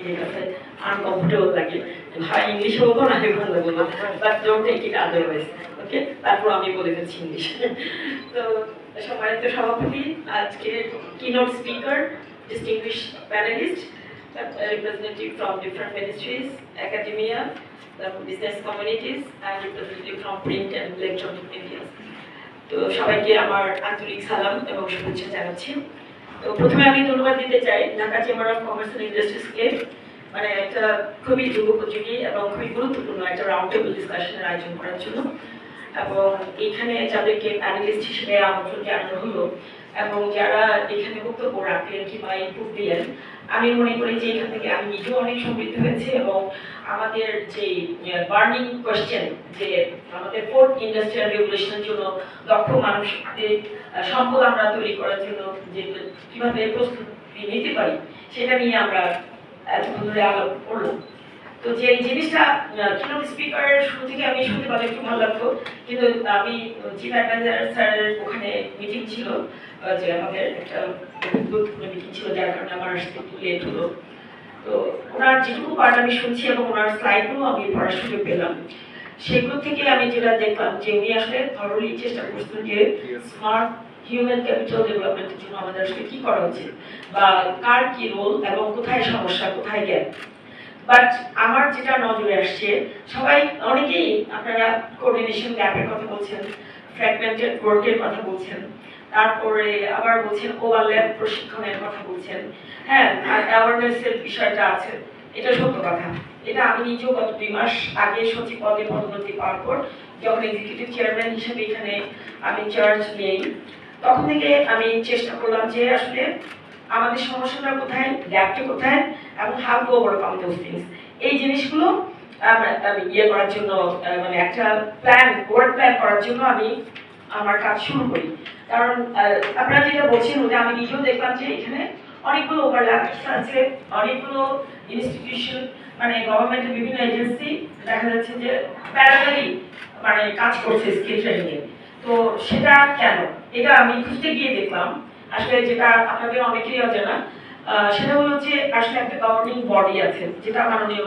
অনেকের কাছে আনকমফোর্টেবল লাগে, হয় ইংলিশে বলবো না বাংলা বলবো, but don't take it otherwise, okay? তারপর আমি বলে দিচ্ছি ইংলিশ। তো সম্মানিত সভাপতি, আজকে keynote speaker, distinguished panelists, representative from different ministries, academia, the business communities, and representative from print and electronic media. তো সবাইকে আমার আন্তরিক সালাম এবং শুভেচ্ছা জানাচ্ছি। তো প্রথমে আমি ধন্যবাদ দিতে চাই Dhaka chamber of commerce and ইন্ডাস্ট্রিজকে, মানে একটা খুবই যুগোপযোগী এবং খুবই গুরুত্বপূর্ণ একটা রাউন্ড টেবিল ডিসকাশনের আয়োজন করার জন্য, এবং এখানে যাদেরকে প্যানেলিস্ট হিসেবে আমন্ত্রণ জানানো হলো এবং যারা এখানে বক্তব্য রাখলেন কিংবা ইনপুট দিলেন, আমি মনে করি যে এখান থেকে আমি নিজেও অনেক সমৃদ্ধ হয়েছে এবং আমাদের যে বার্নিং কোয়েশ্চেন, যে আমাদের ফোর্থ ইন্ডাস্ট্রিয়াল রেভলিউশনের জন্য দক্ষ মানুষদের সম্পদ আমরা তৈরি করার জন্য যে কীভাবে প্রস্তুতি নিতে পারি সেটা নিয়ে আমরা এতক্ষণ ধরে আলাপ করলাম। তো যে এই জিনিসটা কিনোট স্পিকারের শুরু থেকে আমি শুনতে পারলে একটু ভালো লাগতো, কিন্তু আমি চিফ অ্যাডভাইজার স্যারের ওখানে মিটিং ছিল, যে আমাদের একটা গুরুত্বপূর্ণ মিটিং ছিল, যার কারণে আমার আসতে একটু লেট হলো। তো ওনার যেটুকু পার্ট আমি শুনছি এবং ওনার স্লাইডগুলো আমি পড়ার সুযোগ পেলাম, সেগুলো থেকে আমি যেটা দেখলাম যে উনি আসলে থরলি চেষ্টা করছেন যে স্মার্ট হিউম্যান ক্যাপিটাল ডেভেলপমেন্টের জন্য আমাদের আসলে কি করা উচিত বা কার কি রোল এবং কোথায় সমস্যা কোথায় গ্যাপ। বাট আমার যেটা নজরে আসছে, সবাই অনেকেই আপনারা কোঅর্ডিনেশন গ্যাপের কথা বলছেন, ফ্র্যাগমেন্টেড ওয়ার্কের কথা বলছেন, তারপরে আবার বলছেন ওভারল্যাপ প্রশিক্ষণের কথা বলছেন, হ্যাঁ, আর অ্যাওয়ারনেসের বিষয়টা আছে। এটা সত্য কথা, এটা আমি নিজেও গত 2 মাস আগে সচিব পদে পদোন্নতি পাওয়ার পর যখন এক্সিকিউটিভ চেয়ারম্যান হিসেবে এখানে আমি চার্জ নেই, তখন থেকে আমি চেষ্টা করলাম যে আসলে আমাদের সমস্যাটা কোথায়, গ্যাপটা কোথায়, এবং how to overcome those things. এই জিনিসগুলো আমি ইয়ে করার জন্য, মানে একটা প্ল্যান, ওয়ার্ক প্ল্যান করার জন্য আমি আমার কাজ শুরু করি। কারণ আপনারা যেটা বলছেন যে আমি নিজেও দেখলাম যে এখানে অনেকগুলো ওভারল্যাপ আছে, অনেকগুলো ইনস্টিটিউশন, মানে গভর্নমেন্টের বিভিন্ন এজেন্সি দেখা যাচ্ছে যে প্যারালালি মানে কাজ করছে স্কিল ট্রেনিংয়ে। তো সেটা কেন, এটা আমি খুঁজতে গিয়ে দেখলাম আসলে যেটা আপনাদের অনেকেরই অজানা, সেটা হলো যে আসলে একটা গভর্নিং বডি আছে, যেটা মাননীয়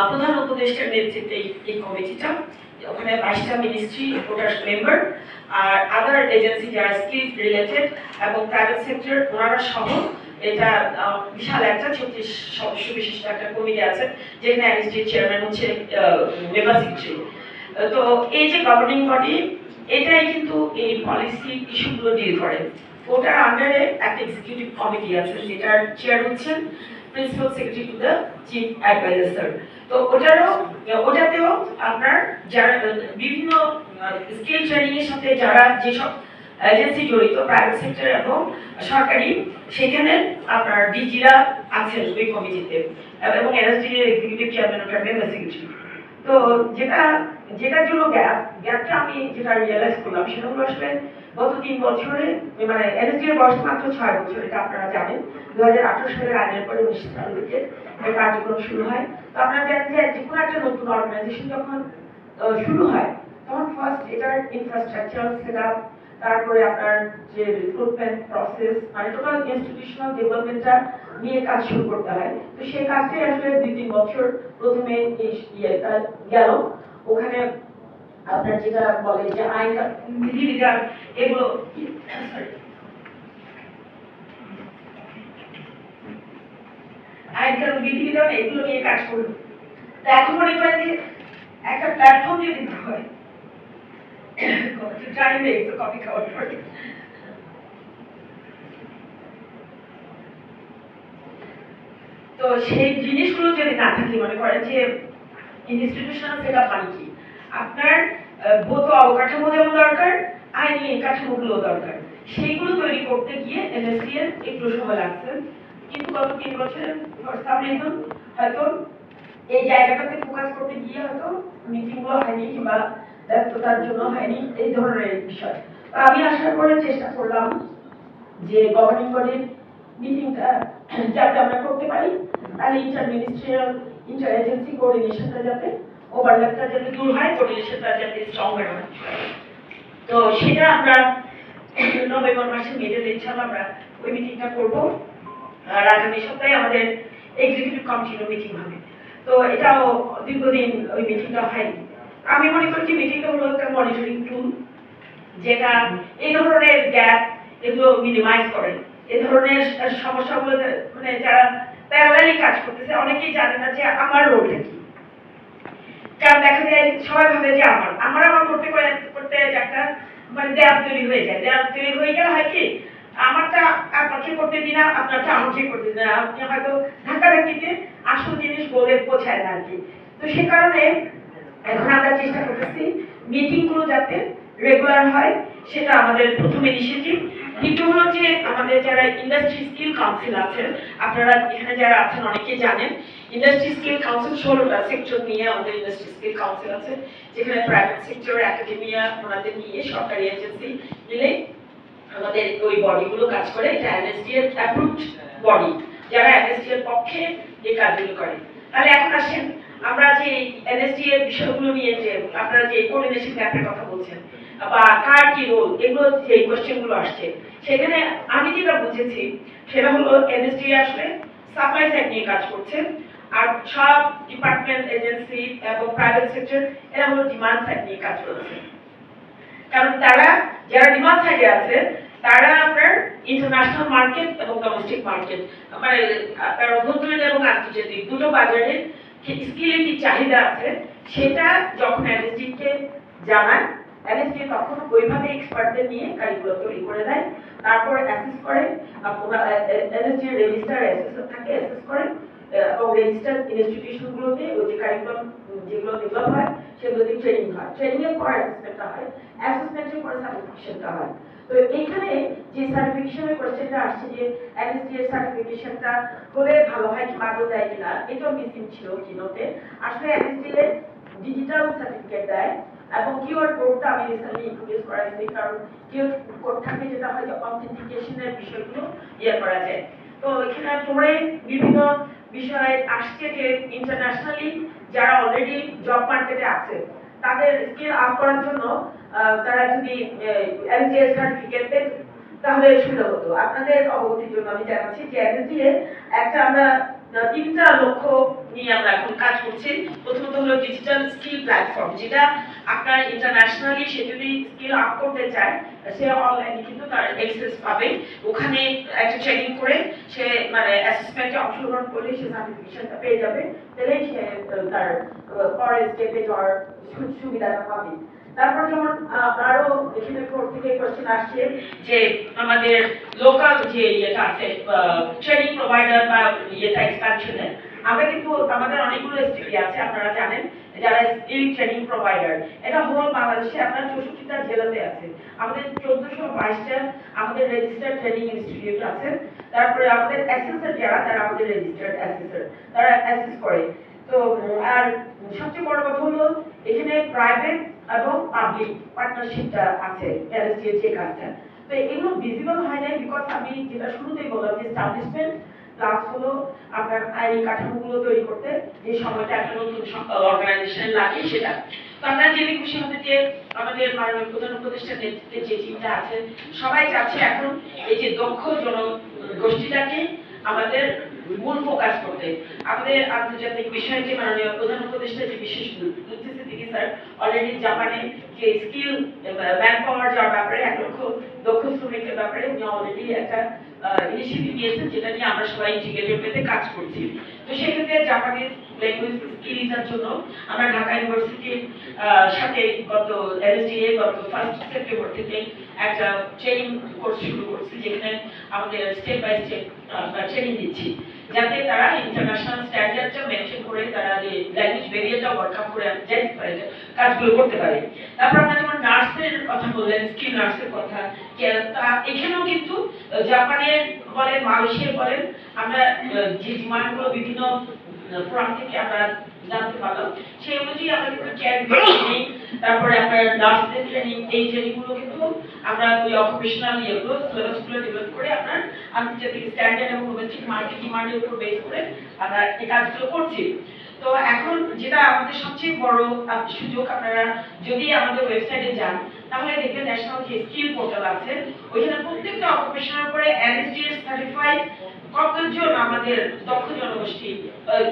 প্রধান উপদেষ্টার নেতৃত্বে এই কমিটিটা, ওখানে 22টা মিনিস্ট্রি ওটার মেম্বার আর আদার এজেন্সি যারা স্কিল রিলেটেড এবং প্রাইভেট সেক্টর ওনারা সহ এটা বিশাল একটা 36 সদস্য বিশিষ্ট একটা কমিটি আছে, যেখানে এনএসডি চেয়ারম্যান হচ্ছে মেম্বার সেক্রেটারি। তো এই যে গভর্নিং বডি, এটাই কিন্তু এই পলিসি ইস্যুগুলো ডিল করে। ওটার আন্ডারে একটা এক্সিকিউটিভ কমিটি আছে, যেটার চেয়ার হচ্ছেন principal secretary to the chief adviser sir. তো ওটাতেও আপনার যারা বিভিন্ন স্কিল ট্রেনিং এর সাথে যারা যেসব এজেন্সি জড়িত, প্রাইভেট সেক্টর এবং সরকারি, সেখানে আপনার ডিজিরা আছেন ওই কমিটিতে, এবং এনএসডি এর এক্সিকিউটিভ চেয়ারম্যান ওটার মেম্বার সেক্রেটারি। তো যেটার জন্য গ্যাপটা আমি যেটা রিয়েলাইজ করলাম সেটা হলো আসলে গত 3 বছরে, মানে এনএসডি এর বয়স মাত্র 6 বছর, এটা আপনারা জানেন। 2018 সালের আইনের পরে 19 সাল থেকে এর কার্যক্রম শুরু হয়। তো আপনারা জানেন যে যে কোনো একটা নতুন অর্গানাইজেশন যখন শুরু হয় তখন ফার্স্ট এটার ইনফ্রাস্ট্রাকচার সেটআপ, তারপরে আপনার যে রিক্রুটমেন্ট প্রসেস, মানে টোটাল ইনস্টিটিউশনাল ডেভেলপমেন্টটা নিয়ে কাজ শুরু করতে হয়। তো সেই কাজটাই আসলে 2-3 বছর প্রথমে গেল। ওখানে আপনার যেটা বলে যে আইন বিধিবিধান, এগুলো আইন কানুন বিধিবিধান এগুলো নিয়ে কাজ করলো। তা এখন মনে করেন যে একটা প্ল্যাটফর্ম যদি না হয়, টাইম নেই তো কফি খাওয়ার পরে, তো সেই জিনিসগুলো যদি না থাকে, মনে করেন যে ইনস্টিটিউশনাল সেটআপ মানে কি, আপনার ভৌত অবকাঠামো যেমন দরকার, আইনি কাঠামোগুলো দরকার, সেইগুলো তৈরি করতে গিয়ে এনএসডি এর একটু সময় লাগছে। কিন্তু গত 3 বছরে হয়তো এই জায়গাটাতে ফোকাস করতে গিয়ে হয়তো মিটিংগুলো হয়নি কিংবা ব্যস্ততার জন্য হয়নি, এই ধরনের বিষয়। আমি আশা করে চেষ্টা করলাম যে গভর্নিং বডির মিটিংটা যাতে আমরা করতে পারি, তাহলে ইন্টার মিনিস্ট্রিয়াল ইন্টার এজেন্সি কোঅর্ডিনেশনটা যাতে ওভারল্যাপটা যাতে দূর হয়, কোঅর্ডিনেশনটা যাতে স্ট্রঙ্গার হয়। তো সেটা আমরা নভেম্বর মাসে মেয়েদের ইনশাআল্লাহ আমরা ওই মিটিংটা করব। আর আগামী সপ্তাহে আমাদের এক্সিকিউটিভ কমিটির মিটিং হবে। তো এটাও দীর্ঘদিন ওই মিটিংটা হয়নি। আমি মনে করি যে মিটিংটা হলো একটা মনিটরিং টুল, যেটা এই ধরনের গ্যাপ এগুলো মিনিমাইজ করে। এই ধরনের সমস্যাগুলো মানে যারা প্যারালালি কাজ করতেছে অনেকেই জানে না যে আমার রোলটা কি। কারণ দেখা যায় সবাই ভাবে যে আমার করতে করতে একটা মানে দেয়াল তৈরি হয়ে যায়। দেয়াল তৈরি হয়ে গেলে হয় কি, আমারটা আপনাকে করতে দিন না, আপনারটা আমাকে করতে দিন না, আপনি হয়তো ধাক্কাধাক্কিতে আসল জিনিস বলে পৌঁছায় না আর কি। তো সে কারণে এখন আমরা চেষ্টা করতেছি মিটিং গুলো যাতে রেগুলার হয়, সেটা আমাদের প্রথম ইনিশিয়েটিভ। দ্বিতীয় হলো যে আমাদের যারা ইন্ডাস্ট্রি স্কিল কাউন্সিল আছে, আপনারা এখানে যারা আছেন অনেকেই জানেন ইন্ডাস্ট্রি স্কিল কাউন্সিল 16টা সেক্টর নিয়ে আমাদের ইন্ডাস্ট্রি স্কিল কাউন্সিল আছে, যেখানে প্রাইভেট সেক্টর, একাডেমিয়া ওনাদের নিয়ে সরকারি এজেন্সি মিলে আমাদের ওই বডিগুলো কাজ করে। এটা এনএসডি এর অ্যাপ্রুভড বডি, যারা এনএসডি এর পক্ষে এই কাজগুলো করে। তাহলে এখন আসেন আমরা যে এনএসডি এর বিষয়গুলো নিয়ে যে আপনারা যে কোঅর্ডিনেশন গ্যাপের কথা বলছেন বা কার কি রোল, এগুলো যে কোশ্চেনগুলো আসছে, সেখানে আমি যেটা বুঝেছি সেটা হলো এনএসডি আসলে সাপ্লাই সাইড নিয়ে কাজ করছে, আর সব ডিপার্টমেন্ট, এজেন্সি এবং প্রাইভেট সেক্টর এরা হলো ডিমান্ড সাইড নিয়ে কাজ করছে। কারণ তারা যারা ডিমান্ড সাইডে আছে তারা আপনার ইন্টারন্যাশনাল মার্কেট এবং ডোমেস্টিক মার্কেট মানে আপনার অভ্যন্তরীণ এবং আন্তর্জাতিক দুটো বাজারে স্কিলের কি চাহিদা আছে সেটা যখন এনএসডি কে জানায়, এনএসডি তখন ওইভাবে এক্সপার্টদের নিয়ে কারিকুলাম তৈরি করে দেয়, তারপর অ্যাসেস করে। এনএসডি রেজিস্টার অ্যাসেসর থাকে, অ্যাসেস করে এবং রেজিস্টার্ড ইনস্টিটিউশনগুলোতে ওই যে কারিকুলাম যেগুলো ডেভেলপ হয় সেগুলোতে ট্রেনিং হয়, ট্রেনিং এর পর অ্যাসেসমেন্টটা হয়, অ্যাসেসমেন্টের পর সার্টিফিকেশনটা হয়। তো এইখানে যে সার্টিফিকেশনের কোশ্চেনটা আসছে যে এনএসডি এর সার্টিফিকেশনটা হলে ভালো হয় কি বাদও দেয় কিনা, এটাও মিসিং ছিল কিনোতে। আসলে এনএসডি এর ডিজিটাল সার্টিফিকেট দেয় এবং কিউআর কোডটা আমি রিসেন্টলি ইন্ট্রোডিউস করাইছি, কারণ কিউআর কোড থাকলে যেটা হয় যে অথেন্টিকেশনের বিষয়গুলো করা যায়। তো এখানে পরে বিভিন্ন বিষয় আসছে যে ইন্টারন্যাশনালি যারা অলরেডি জব মার্কেটে আছে তাদের স্কিল আপ করার জন্য তারা যদি এনএসডি এর সার্টিফিকেট পেত তাহলে সুবিধা হতো। আপনাদের অবগতির জন্য আমি জানাচ্ছি যে এনএসডি এর একটা আমরা 3টা লক্ষ্য নিয়ে আমরা এখন কাজ করছি। প্রথমত হলো ডিজিটাল স্কিল প্ল্যাটফর্ম, যেটা আপনার ইন্টারন্যাশনালি সে যদি স্কিল আপ করতে চায় সে অনলাইনে কিন্তু তার অ্যাক্সেস পাবে। ওখানে একটা ট্রেনিং করে সে মানে অ্যাসেসমেন্টে অংশগ্রহণ করলে সে সার্টিফিকেশনটা পেয়ে যাবে, তাহলেই সে তার পরের স্টেপে যাওয়ার সুবিধাটা পাবে। তারপর যেমন আরো এখানে থেকে কোশ্চেন আসছে যে আমাদের লোকাল যে ইয়েটা আছে ট্রেনিং প্রোভাইডার বা ইয়েটা এক্সপানশনে আমরা কিন্তু আমাদের অনেকগুলো স্টেডি আছে, আপনারা জানেন, যারা স্কিল ট্রেনিং প্রোভাইডার। এটা হোল বাংলাদেশে আপনার 64টা জেলাতে আছে। আমাদের 1422টা আমাদের রেজিস্টার্ড ট্রেনিং ইনস্টিটিউট আছে। তারপরে আমাদের অ্যাসেসর যারা তারা আমাদের রেজিস্টার্ড অ্যাসেসর, তারা অ্যাসেস করে। তো আর সবচেয়ে বড় কথা হলো এখানে প্রাইভেট এবং পাবলিক পার্টনারশিপটা আছে এনএসডি এর যে কাজটা। তো এগুলো ভিজিবল হয় না বিকজ আমি যেটা শুরুতেই বললাম যে এস্টাবলিশমেন্ট প্লাস হলো আপনার আইনি কাঠামোগুলো তৈরি করতে যে সময়টা একটা নতুন অর্গানাইজেশন লাগে সেটা। তো আপনারা জেনে খুশি হবে যে আমাদের মাননীয় প্রধান উপদেষ্টার নেতৃত্বে যে টিমটা আছে সবাই চাচ্ছে এখন এই যে দক্ষ জনগোষ্ঠীটাকে আমাদের মূল ফোকাস করতে। আমাদের আন্তর্জাতিক বিষয়ে যে মাননীয় প্রধান উপদেষ্টা যে বিশেষ বুঝতেছে তিনি স্যার অলরেডি জাপানে যে স্কিল ম্যান পাওয়ার যাওয়ার ব্যাপারে 1 লক্ষ দক্ষ শ্রমিকের ব্যাপারে উনি অলরেডি একটা ইনিশিয়েটিভ নিয়েছেন, যেটা নিয়ে আমরা সবাই ইন্টিগ্রেটেড পেতে কাজ করছি। তো সেক্ষেত্রে জাপানিজ ল্যাঙ্গুয়েজ স্কিলটার জন্য আমরা ঢাকা ইউনিভার্সিটির সাথে গত এনএসডিএ গত 1 সেপ্টেম্বর থেকে একটা ট্রেনিং কোর্স শুরু করছি, যেখানে আমাদের স্টেপ বাই স্টেপ ট্রেনিং দিচ্ছি যাতে তারা ইন্টারন্যাশনাল স্ট্যান্ডার্ডটা মেনটেন করে তারা যে ল্যাঙ্গুয়েজ ব্যারিয়ারটা ওভারকাম করে যেতে পারে, কাজগুলো করতে পারে। তারপর আমরা যেমন নার্সের কথা বললেন, স্কিল নার্সের কথা, এখানেও কিন্তু জাপানের বলেন মালয়েশিয়া বলেন আমরা যে ডিমান্ডগুলো বিভিন্ন ফোরাম থেকে আমরা জানতে পারলাম সেই অনুযায়ী আমরা কিন্তু কেয়ার ট্রেনিং, তারপরে আপনার নার্সদের ট্রেনিং, এই ট্রেনিংগুলো কিন্তু আমরা ওই অকুপেশনাল ইয়েগুলো সিলেবাসগুলো ডেভেলপ করে আপনার আন্তর্জাতিক স্ট্যান্ডার্ড এবং ডোমেস্টিক মার্কেট ডিমান্ডের উপর বেস করে আমরা এই কাজগুলো করছি। তো এখন যেটা আমাদের সবচেয়ে বড় সুযোগ, আপনারা যদি আমাদের ওয়েবসাইটে যান তাহলে দেখবেন ন্যাশনাল যে স্কিল পোর্টাল আছে ওইখানে প্রত্যেকটা অকুপেশনের উপরে এনএসডি এর সার্টিফাইড কতজন আমাদের দক্ষ জনগোষ্ঠী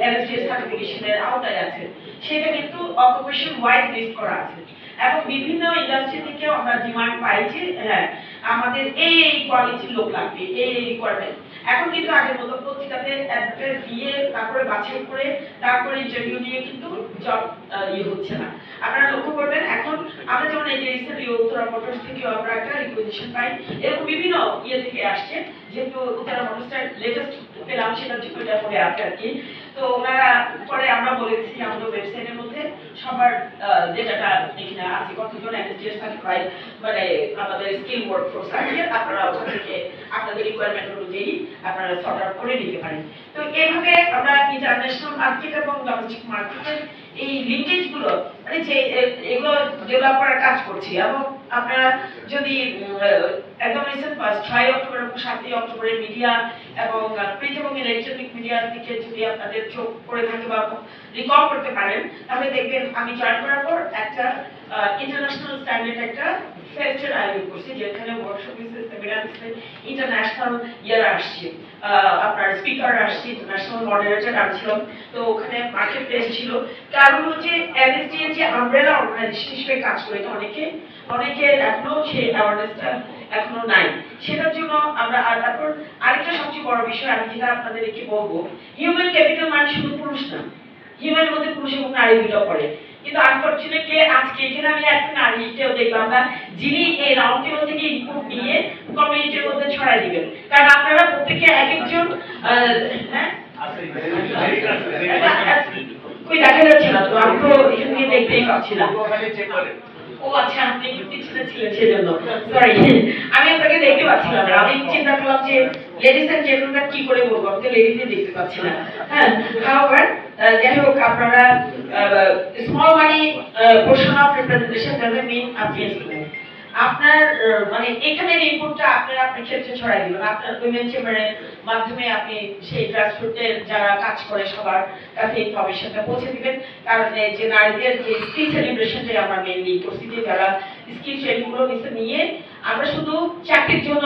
এনএসডিএস সার্টিফিকেশনের আওতায় আছে সেটা কিন্তু অকুপেশন ওয়াইজ লিস্ট করা আছে এবং বিভিন্ন ইন্ডাস্ট্রি থেকেও আমরা ডিমান্ড পাই যে হ্যাঁ আমাদের এই কোয়ালিটির লোক লাগবে এই রিকোয়ারমেন্ট। এখন কিন্তু আগের মতো পত্রিকাতে অ্যাডভার্টাইজ দিয়ে তারপরে বাছাই করে তারপরে ইন্টারভিউ নিয়ে কিন্তু জব হচ্ছে না। আপনারা লক্ষ্য করবেন এখন আমরা যেমন এই যে রিসেন্টলি উত্তরা মোটরস থেকেও আমরা একটা রিকোয়েজিশন পাই, এরকম বিভিন্ন থেকে আসছে, যেহেতু উত্তরা মোটরসটা লেটেস্ট পেলাম সেটার জন্য এটা পরে আছে আর কি। তো ওনারা পরে আমরা বলেছি আমাদের ওয়েবসাইটের মধ্যে সবার ডেটাটা এখানে আছে কতজন এনএসডিএস সার্টিফাইড মানে আমাদের স্কিল ওয়ার্কফোর্স আছে, আপনারা ওখান থেকে আপনাদের রিকোয়ারমেন্ট অনুযায়ী আপনারা সর্ট আউট করে নিতে পারেন। তো এইভাবে আমরা ইন্টারন্যাশনাল মার্কেট এবং ডোমেস্টিক মার্কেটের এই লিঙ্কেজ গুলো মানে যে এগুলো ডেভেলপ করার কাজ করছি। এবং আপনারা যদি একদম রিসেন্ট 6 অক্টোবর এবং 7 অক্টোবরের মিডিয়া এবং প্রিন্ট এবং ইলেকট্রনিক মিডিয়ার দিকে যদি আপনাদের চোখ পড়ে থাকে বা রিকল করতে পারেন তাহলে দেখবেন আমি জয়েন করার পর একটা ইন্টারন্যাশনাল স্ট্যান্ডার্ড একটা ফেস্টের আয়োজন করছি, যেখানে ওয়ার্কশপ হয়েছে, সেমিনার হয়েছে, ইন্টারন্যাশনাল ইয়ার আসছে, আপনার স্পিকার আসছে, ইন্টারন্যাশনাল মডারেটর আসছিলাম। তো ওখানে মার্কেট প্লেস ছিল। কারণ হচ্ছে এনএসডিএ যে আমব্রেলা অর্গানাইজেশন হিসেবে কাজ করে এটা অনেকে এখনো সেই অ্যাওয়ারনেসটা এখনো নাই। সেটার জন্য আমরা তারপর আরেকটা সবচেয়ে বড় বিষয় আমি যেটা আপনাদেরকে বলবো, হিউম্যান ক্যাপিটাল মানে শুধু পুরুষ না, হিউম্যানের মধ্যে পুরুষ এবং নারী দুটো পড়ে। কিন্তু আনফরচুনেটলি আজকে এখানে আমি একটা নারীকেও দেখলাম না যিনি এই রাউন্ড টেবিল থেকে ইনপুট নিয়ে কমিউনিটির মধ্যে ছড়াই দিবেন। কারণ আপনারা প্রত্যেকে এক একজন হ্যাঁ কই দেখা যাচ্ছে না, তো আমি তো এখান থেকে দেখতেই পাচ্ছিলাম। ও আচ্ছা, আপনি পিছনে ছিলেন সেজন্য সরি, আমি আপনাকে দেখতে পাচ্ছিলাম না। আমি চিন্তা করলাম যে লেডিস এন্ড জেন্টলম্যান কি করে বলবো, আমি তো লেডিসই দেখতে পাচ্ছি না। হ্যাঁ, হাউএভার যাই হোক, আপনারা small money portion of representation doesn't mean আপনি আপনার মানে এখানের ইনপুটটা আপনারা আপনার ক্ষেত্রে ছড়াই দিবেন। আপনার উইমেন চেম্বারের মাধ্যমে আপনি সেই গ্রাসরুটের যারা কাজ করে সবার কাছে ইনফরমেশনটা পৌঁছে দিবেন। কারণ যে নারীদের যে স্কিল সেলিব্রেশনটাই আমরা মেনলি করছি, যে যারা স্কিল ট্রেনিংগুলো নিয়ে আমরা শুধু চাকরির জন্য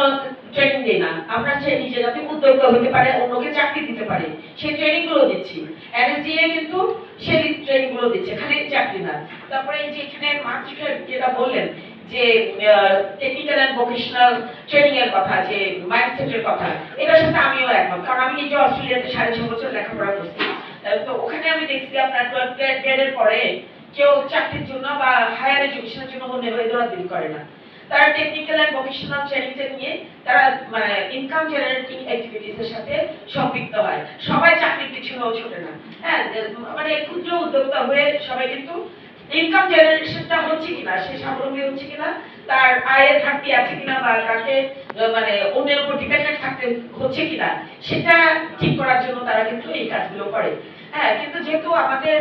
ট্রেনিং দিই না, আমরা নিজে যাতে উদ্যোক্তা হতে পারে, অন্যকে চাকরি দিতে পারে সেই ট্রেনিংগুলো দিচ্ছি। এনএসডিএ কিন্তু সেই ট্রেনিংগুলো দিচ্ছে, খালি চাকরি না। তারপরে এই যে এখানে মাত্র যেটা বললেন যে টেকনিক্যাল এন্ড ভোকেশনাল ট্রেনিং এর কথা, যে মাইন্ডসেটের কথা, এটার সাথে আমিও একমত। কারণ আমি নিজে অস্ট্রেলিয়াতে 6.5 বছর লেখাপড়া করছি। তো ওখানে আমি দেখছি আপনার 12th গ্রেডের পরে কেউ চাকরির জন্য বা হায়ার এডুকেশনের জন্য মনে হয় দৌড়াদৌড়ি করে না। তারা টেকনিক্যাল এন্ড ভোকেশনাল ট্রেনিংটা নিয়ে তারা মানে ইনকাম জেনারেটিং অ্যাক্টিভিটিস এর সাথে সম্পৃক্ত হয়। সবাই চাকরির পিছনেও ছোটে না। হ্যাঁ, মানে ক্ষুদ্র উদ্যোক্তা হয়ে সবাই কিন্তু ইনকাম জেনারেশনটা হচ্ছে কিনা, সে স্বাবলম্বী হচ্ছে কিনা, তার আয়ের ঘাটতি আছে কিনা, বা তাকে মানে অন্যের উপর ডিপেন্ডেন্ট থাকতে হচ্ছে কিনা সেটা ঠিক করার জন্য তারা কিন্তু এই কাজগুলো করে। হ্যাঁ, কিন্তু যেহেতু আমাদের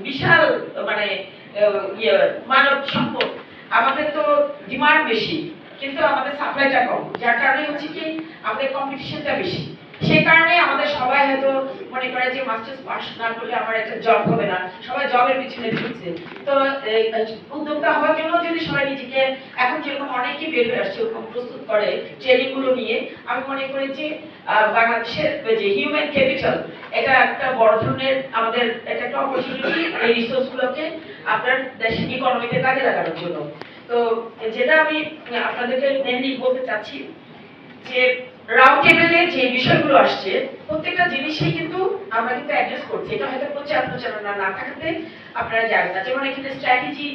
বিশাল মানে মানব সম্পদ, আমাদের তো ডিমান্ড বেশি কিন্তু আমাদের সাপ্লাইটা কম, যার কারণে হচ্ছে কি আমাদের কম্পিটিশনটা বেশি। সেই কারণে আমাদের সবাই হয়তো মনে করে যে মাস্টার্স পাস না করলে আমার একটা জব হবে না, সবাই জবের পিছনে ছুটছে। তো উদ্যোক্তা হওয়ার জন্য যদি সবাই নিজেকে এখন যেরকম অনেকেই বের হয়ে আসছে ওরকম প্রস্তুত করে ট্রেনিং গুলো নিয়ে, আমি মনে করি যে বাংলাদেশের যে হিউম্যান ক্যাপিটাল এটা একটা বড় ধরনের আমাদের একটা অপরচুনিটি, এই রিসোর্স গুলোকে আপনার দেশের ইকোনমিতে কাজে লাগানোর জন্য। তো যেটা আমি আপনাদেরকে মেনলি বলতে চাচ্ছি যে রাউন্ড টেবিলে যে বিষয়গুলো আসছে প্রত্যেকটা জিনিসই কিন্তু আমরা কিন্তু অ্যাড্রেস করছি। এটা হয়তো প্রচারণা না থাকতে আপনারা জানেন না, যেমন এখানে স্ট্র্যাটেজি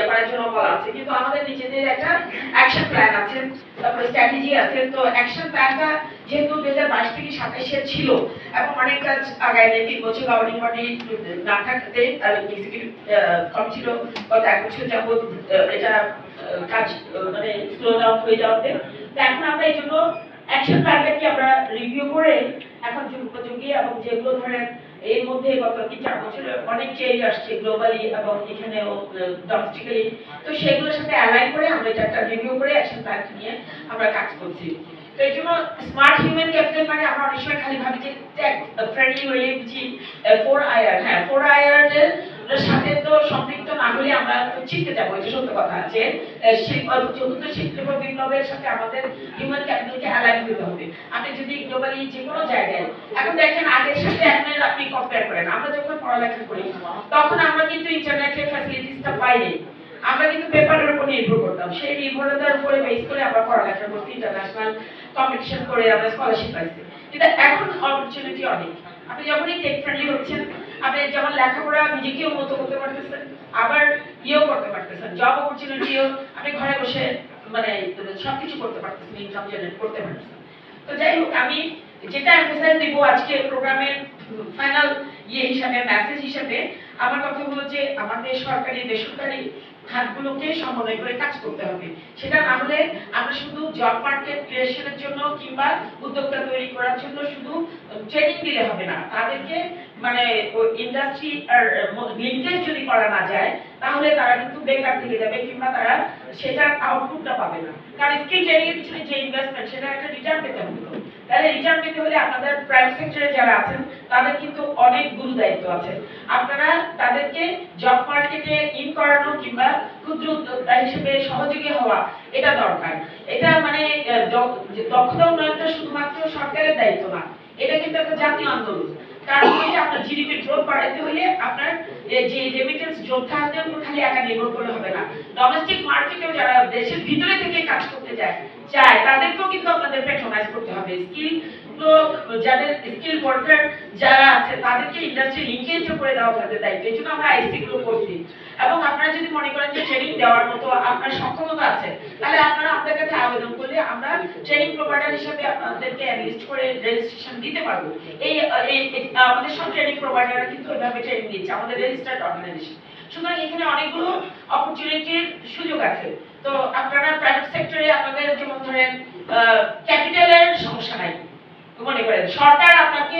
করার জন্য বলা আছে, কিন্তু আমাদের নিজেদের একটা অ্যাকশন প্ল্যান আছে, তারপরে স্ট্র্যাটেজি আছে। তো অ্যাকশন প্ল্যানটা যেহেতু 2022 থেকে 27 ছিল এবং অনেক কাজ আগায় 3 বছর গভর্নিং বডি না থাকতে এক্সিকিউটিভ কমিটিরও গত 1 বছর যাবত এটা কাজ মানে স্লো ডাউন হয়ে যাওয়াতে এখন আমরা এই জন্য অ্যাকশন প্ল্যানটাকে আমরা রিভিউ করে এখন যুগোপযোগী এবং যেগুলো ধরেন এর মধ্যে গত 3-4 বছরে অনেক চেঞ্জ আসছে গ্লোবালি এবং এখানেও ডোমেস্টিক্যালি, তো সেগুলোর সাথে অ্যালাইন করে আমরা এটা একটা রিভিউ করে অ্যাকশন প্ল্যান নিয়ে আমরা কাজ করছি। তো এই জন্য স্মার্ট হিউম্যান ক্যাপিটাল মানে আমরা অনেক সময় খালি ভাবি যে টেক ফ্রেন্ডলি হয়ে বুঝি 4IR। হ্যাঁ, 4IR এর সাথে তো সম্পৃক্ত না হলে আমরা শিখতে যাবো, এটা সত্য কথা যে চতুর্থ শিল্প বিপ্লবের সাথে আমাদের হিউম্যান ক্যাপিটালকে অ্যালাইন হতে হবে। আপনি যদি গ্লোবালি যে কোনো জায়গায় এখন দেখেন আগের সাথে এখন আপনি কম্পেয়ার করেন, আমরা যখন পড়ালেখা করি তখন আমরা কিন্তু ইন্টারনেটের ফ্যাসিলিটিসটা পাইনি, আমরা কিন্তু পেপারের উপর নির্ভর করতাম, সেই নির্ভরতার উপরে বেস করে আমরা পড়ালেখা করছি, ইন্টারন্যাশনাল কম্পিটিশন করে আমরা স্কলারশিপ পাইছি। কিন্তু এখন অপরচুনিটি অনেক, আপনি যখনই টেক ফ্রেন্ডলি হচ্ছেন, আপনি যেমন লেখাপড়া নিজেকে উন্নত করতে পারতেছেন, আবার ইয়েও করতে পারতেছেন, জব অপরচুনিটিও আপনি ঘরে বসে মানে সবকিছু করতে পারতেছেন, ইনকাম জেনারেট করতে পারতেছেন। তো যাই হোক, আমি যেটা এমফাসাইজ দিব আজকে প্রোগ্রামের ফাইনাল হিসাবে, মেসেজ হিসাবে আমার কথা হলো যে আমাদের সরকারি বেসরকারি খাতগুলোকে সমন্বয় করে কাজ করতে হবে। সেটা না হলে আমরা শুধু জব মার্কেট ক্রিয়েশনের জন্য কিংবা উদ্যোক্তা তৈরি করার জন্য শুধু ট্রেনিং দিলে হবে না, তাদেরকে মানে ইন্ডাস্ট্রি আর লিঙ্কেজ যদি করা না যায় তাহলে তারা কিন্তু বেকার থেকে যাবে কিংবা তারা সেটার আউটপুটটা পাবে না। কারণ স্কিল ট্রেনিং এর পিছনে যে ইনভেস্টমেন্ট সেটা একটা রিটার্ন পেতে হবে। তাহলে রিটার্ন পেতে হলে আপনাদের প্রাইভেট সেক্টরে যারা আছেন তাদের কিন্তু অনেক গুরু দায়িত্ব আছে। আপনারা তাদেরকে জব মার্কেটে ইন করানো কিংবা ক্ষুদ্র উদ্যোক্তা হিসেবে সহযোগী হওয়া এটা দরকার। এটা মানে দক্ষতা উন্নয়নটা শুধুমাত্র সরকারের দায়িত্ব না, এটা কিন্তু একটা জাতীয় আন্দোলন। কারণ হচ্ছে আপনার জিডিপি গ্রোথ বাড়াতে হলে আপনার যে রেমিটেন্স যোদ্ধাদের উপর খালি একা নির্ভর করলে হবে না, ডোমেস্টিক মার্কেটেও যারা দেশের ভিতরে থেকে কাজ করতে চায় তাদেরকেও কিন্তু আপনাদের প্যাট্রোনাইজ করতে হবে। যাদের স্কিল ওয়ার্কার যারা আছে তাদেরকে ইন্ডাস্ট্রি লিঙ্কেজ করে দেওয়া তাদের দায়িত্ব। এই জন্য আমরা আইসি গুলো করছি, এবং আপনারা যদি মনে করেন যে ট্রেনিং দেওয়ার মতো আপনার সক্ষমতা আছে তাহলে আপনারা আমাদের কাছে আবেদন করলে আমরা ট্রেনিং প্রোভাইডার হিসেবে আপনাদেরকে লিস্ট করে রেজিস্ট্রেশন দিতে পারবো। এই আমাদের সব ট্রেনিং প্রোভাইডাররা কিন্তু ওইভাবে ট্রেনিং দিচ্ছে, আমাদের রেজিস্টার্ড অর্গানাইজেশন। সুতরাং এখানে অনেকগুলো অপরচুনিটির সুযোগ আছে। তো আপনারা প্রাইভেট সেক্টরে আপনাদের যেমন ধরেন ক্যাপিটালের সমস্যা নাই, মনে করেন সরকার আপনাকে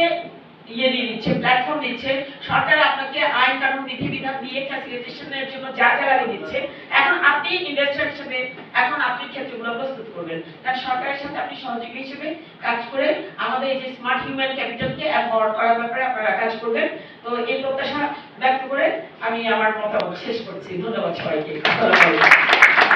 দিয়ে দিচ্ছে, প্ল্যাটফর্ম দিচ্ছে, সরকার আপনাকে আইন কানুন বিধিবিধান দিয়ে ফ্যাসিলিটেশনের জন্য যা লাগে দিচ্ছে। এখন আপনি ইনভেস্টর হিসেবে এখন আপনি ক্ষেত্রগুলো প্রস্তুত করবেন, কারণ সরকারের সাথে আপনি সহযোগী হিসেবে কাজ করে আমাদের এই যে স্মার্ট হিউম্যান ক্যাপিটালকে এম্পাওয়ার করার ব্যাপারে আপনারা কাজ করবেন। তো এই প্রত্যাশা ব্যক্ত করে আমি আমার মতামত শেষ করছি। ধন্যবাদ সবাইকে। আসসালামু আলাইকুম।